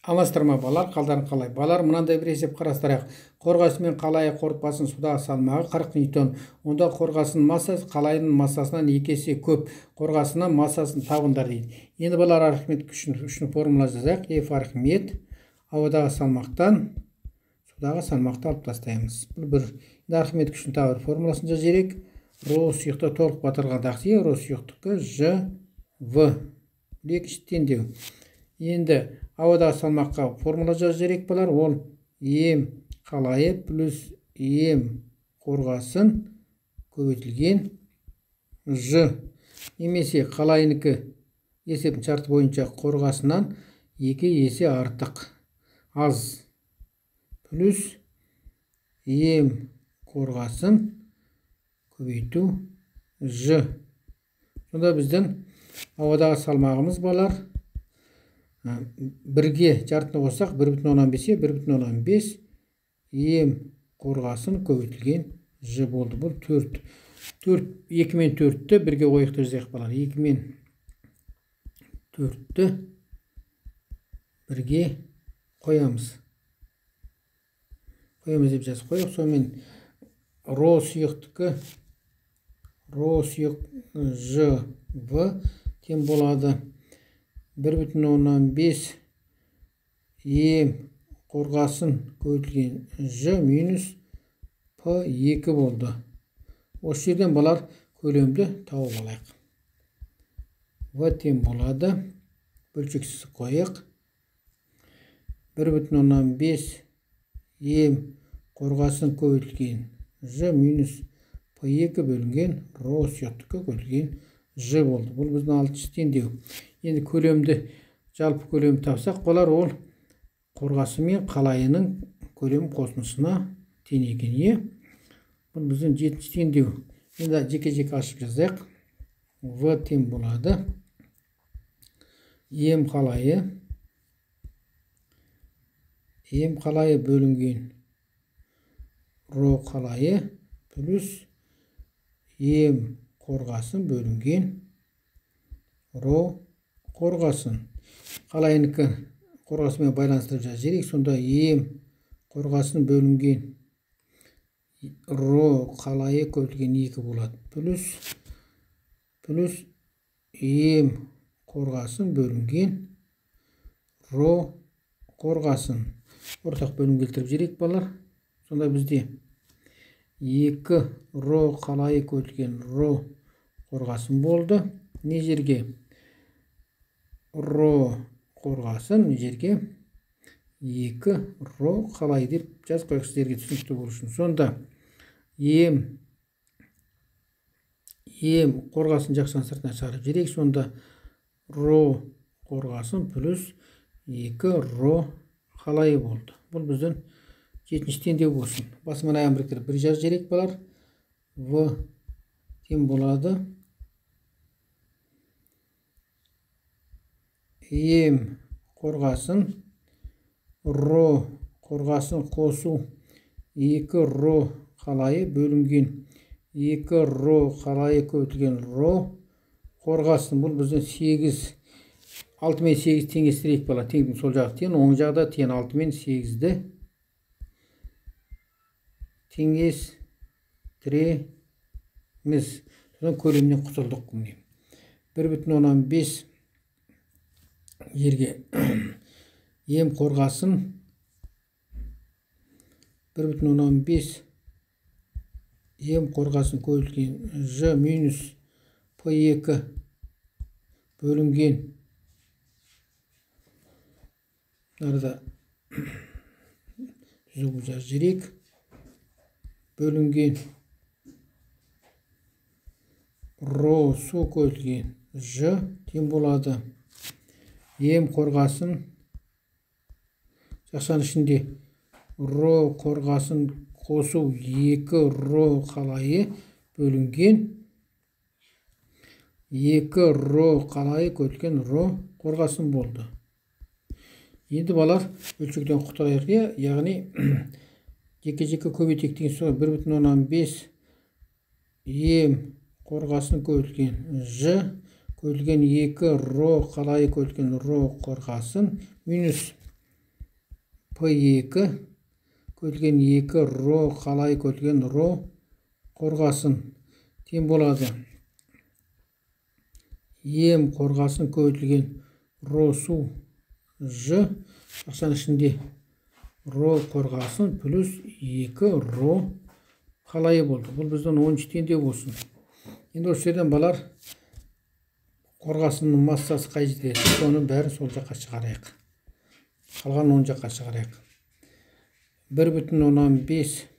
Амастырма балар, қалдарын қалай. Балар, мынандай бір есеп қарастырайық. Қорғасы мен қалайы қорытпасының судағы салмағы 40 ньютон. Онда қорғасының массасы қалайының массасынан 2 есе көп. Қорғасының массасын табыңдар дейді. Енді балар Архимед күшінің формула жазайық. F Архимед ауадағы салмақтан судағы салмақты алып тастаймыз. Бұл бір. Енді Архимед күшінің тағы бір формуласын жазайық. Ро сұйықты толық батырғандақ ро сұйықтыққа Ж В. Екінші теңдеу. Енді ауадағы салмаққа формула жазу керек балар. Ол М қалайы плюс М қорғасын көбейтілген Ж. Немесе қалайынікі есебін шарты бойынша қорғасынан 2 есе артық аз плюс М қорғасын көбейту Ж. Сонда біздің ауадағы салмағымыз балар бірге жартыны қоссақ 1,15 1,15 М қорғасын көбейтілген Ж болды. Бұл 4. 2 мен 4-ті бірге қойықты жазайық балар. 2 мен 4-ті бірге қоямыз. Қоямыз деп жазып қойық. Сонымен ро сұйықтықы ро сұйық Ж В тең болады 1,15 М қорғасын көбейтілген Ж минус П2 болды. Осы жерден балар көлемді тауып алайық. В тең болады. Бөлшексіз қойық. 1,15 М қорғасын көбейтілген Ж минус П2 бөлінген ро сұйықтыққа көбейтілген Ж болды. Бұл біздің 6-шы теңдеу. Енді көлемді, жалпы көлемді тапсақ, олар ол қорғасы мен қалайының көлем қосындысына тең екен. Бұл біздің 7-шы теңдеу. Енді жеке-жеке ашып жазайық. В тең болады. М қалайы бөлінген ро қалайы плюс М қорғасын бөлінген ро қорғасын. Қалайынікі қорғасымен байланыстырып жазайық. Сонда М қорғасын бөлінген ро қалайы көбейтілген 2 болады. Плюс М қорғасын бөлінген ро қорғасын. Ортақ бөлім келтіріп жіберейік балар. Сонда бізде 2 ро қалайы көбейтілген ро қорғасын болды. Не жерге ро қорғасын, не жерге 2 ро қалайы деп жазып қойық сіздерге түсінікті болу үшін. Сонда М қорғасын жақшаны сыртына шығарып жіберейік. Сонда ро қорғасын плюс 2 ро қалайы болды. Бұл біздің 7-ші теңдеу болсын. Басымен аяғын біріктіріп бір жазып жіберейік балар. В тең болады. М қорғасын ро қорғасын қосу 2 ро қалайы бөлінген 2 ро қалайы көбейтілген ро қорғасын. Бұл біздің 8. 6 мен 8 теңестірейік бала. Теңдің сол жағы тең, оң жағда тең 6 мен 8-ді теңестіреміз. Содан көлемнен құтылдық. 1,15 жерге М қорғасын 1,15 М қорғасын көбейтілген Ж минус П2 бөлінген нарда түзу жазып жіберейік. Бөлінген ро су көбейтілген Ж тең болады. М қорғасын жақшаның ішінде ро қорғасын қосу 2 ро қалайы бөлінген 2 ро қалайы көбейтілген ро қорғасын болды. Енді балар бөлшектен құтылайық. Яғни жеке-жеке көбейтейік деген соң 1,15 М қорғасын көбейтілген Ж көбейтілген 2 ро қалайы көбейтілген ро қорғасын минус P2 көтілген 2 ро қалайы көтілген ро қорғасын тең болады. Ем қорғасын көтілген ро су Ж жақшаның ішінде ро қорғасын плюс 2 ро қалайы болды. Бұл біздің 13 теңдеу болсын. Енді осы жерден балар қорғасынның массасы қай жерде? Соның бәрін сол жаққа шығарайық. Қалған оң жаққа шығарайық. 1,5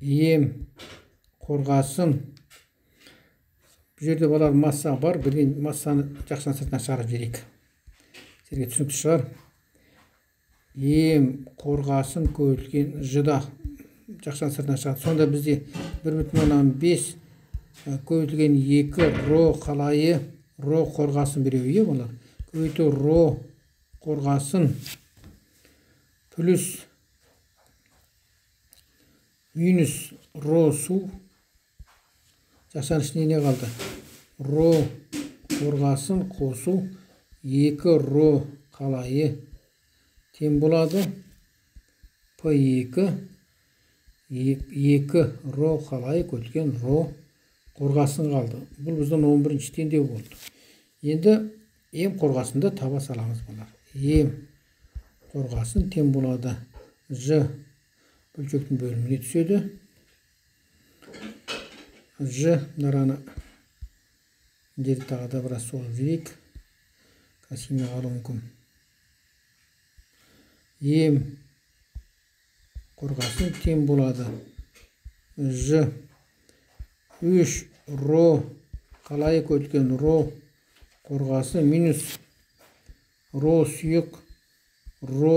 ем қорғасын. Бұл жерде балар масса бар. Бірден массаны жақшаның сыртына шығарып жіберейік. Сіздерге түсінікті шығар. Ем қорғасын көтілген Ж-да жақшаның сыртына шығады. Сонда бізде 1,5 көтілген 2 ро қалайы ро қорғасын біреу болар. Көйту ро қорғасын плюс минус ро су. Жақшаның ішінде не қалды? Ро қорғасын қосу 2 ро қалайы тең болады. P2 2 ро қалайы көтілген ро қорғасын қалды. Бұл біздің 11-ші теңдеу болды. Енді ем қорғасында таба саламыз болар. Ем қорғасын тең болады. Ж бөлшектің бөліміне түседі. Ж нараны жерді тағы да біраз солып жіберейік. Касиме қалу мүмкін. Ем қорғасын тең болады. Ж 3 ро қалайы көтілген ро қорғасын минус ро сұйық ро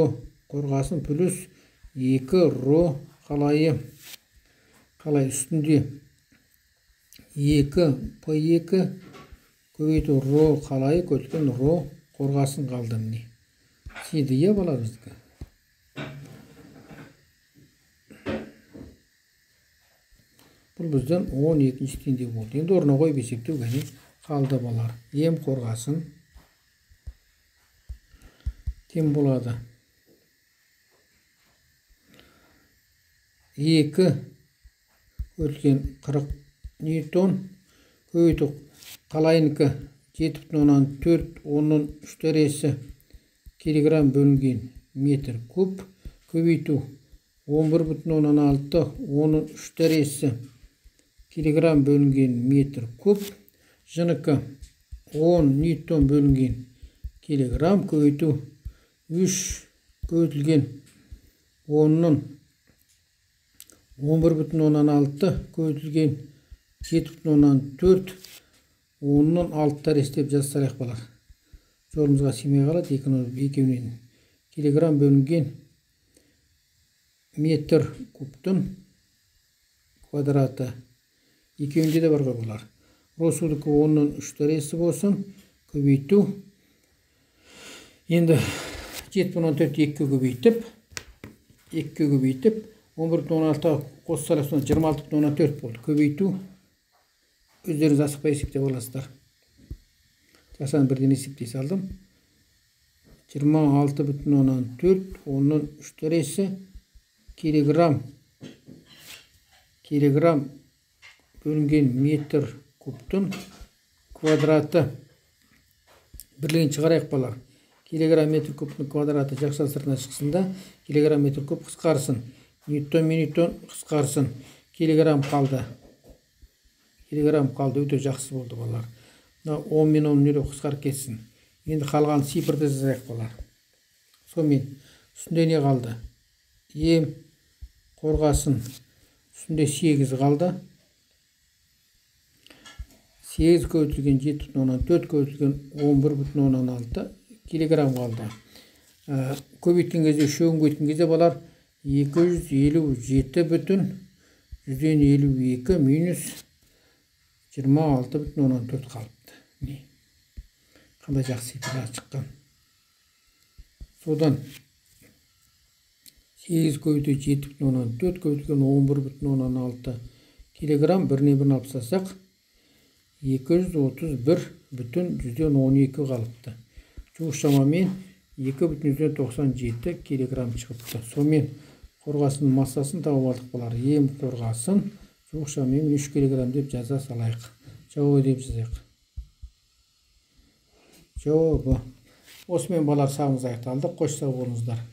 қорғасын плюс 2 ро қалайы үстінде 2 P2 көбейту ро қалайы көтілген ро қорғасын қалды. Міне сиді бала біздікі. Бұл бізден 12-ші теңдеу болды. Енді орнына қойып есептеу кәне қалды балар. Ем қорғасын тең болады. 2 көтілген 40 ньютон көбейту қалайыныкі 7,4 оның 3 дәресі килограмм бөлінген метр куб көбейту 11,6 оның 3 дәресі килограмм бөлінген метр куб. Жыныкі 10 ньютон бөлінген килограмм көбейту 3 көбейтілген 10-ның 11,6 көбейтілген 7,4 10-ның 6 дәресі деп жазсақ балар. Жолымызға симей қалады. Екеуінен килограмм бөлінген метр кубтың квадраты. Екеуінде де бар ғой бұлар. Росудыкі 10-ның 3 дәресі болсын. Көбейту. Енді 7,4 2 көбейтіп 11,6 қоссалақ 26,4 болды. Көбейту. Өздеріңіз асықпай есептеп аласыздар. Жасаны бірден есептей салдым. 26,4 10-ның 3 дәресі килограмм бөлінген метр кубтың квадраты. Бірлігін шығарайық балар. Килограмм метр кубтың квадраты жақша сыртына шықсында килограмм метр куб қысқарсын. Ньютон минутон қысқарсын. Килограмм қалды. Өте жақсы болды балар. 10 мен 10 нөлі қысқарып кетсін. Енді қалған сипырды жазайық балар. Сонымен үстінде не қалды? Ем қорғасын үстінде 8 қалды. 8 көбейтілген 7,4 көбейтілген 11,6 килограмм қалды. Көбейткен кезде, үшеуін көбейткен кезде балар 257,152 минус 26,4 қалыпты. Қандай жақсы сипырға шыққан. Содан 8 көбейту 7,4 көбейтілген 11,6 килограмм біріне бірін алып тастасақ 231,12 қалыпты. Жуық шамамен 2,97 килограмм шығыпты. Сонымен қорғасынның массасын тауып алдық балар. Ем қорғасын жоқ шамамен 3 килограмм деп жаза салайық. Жауабы деп жазайық. Жауабы. Осымен балар сабағымыз аяқталды. Қош сау болыңыздар.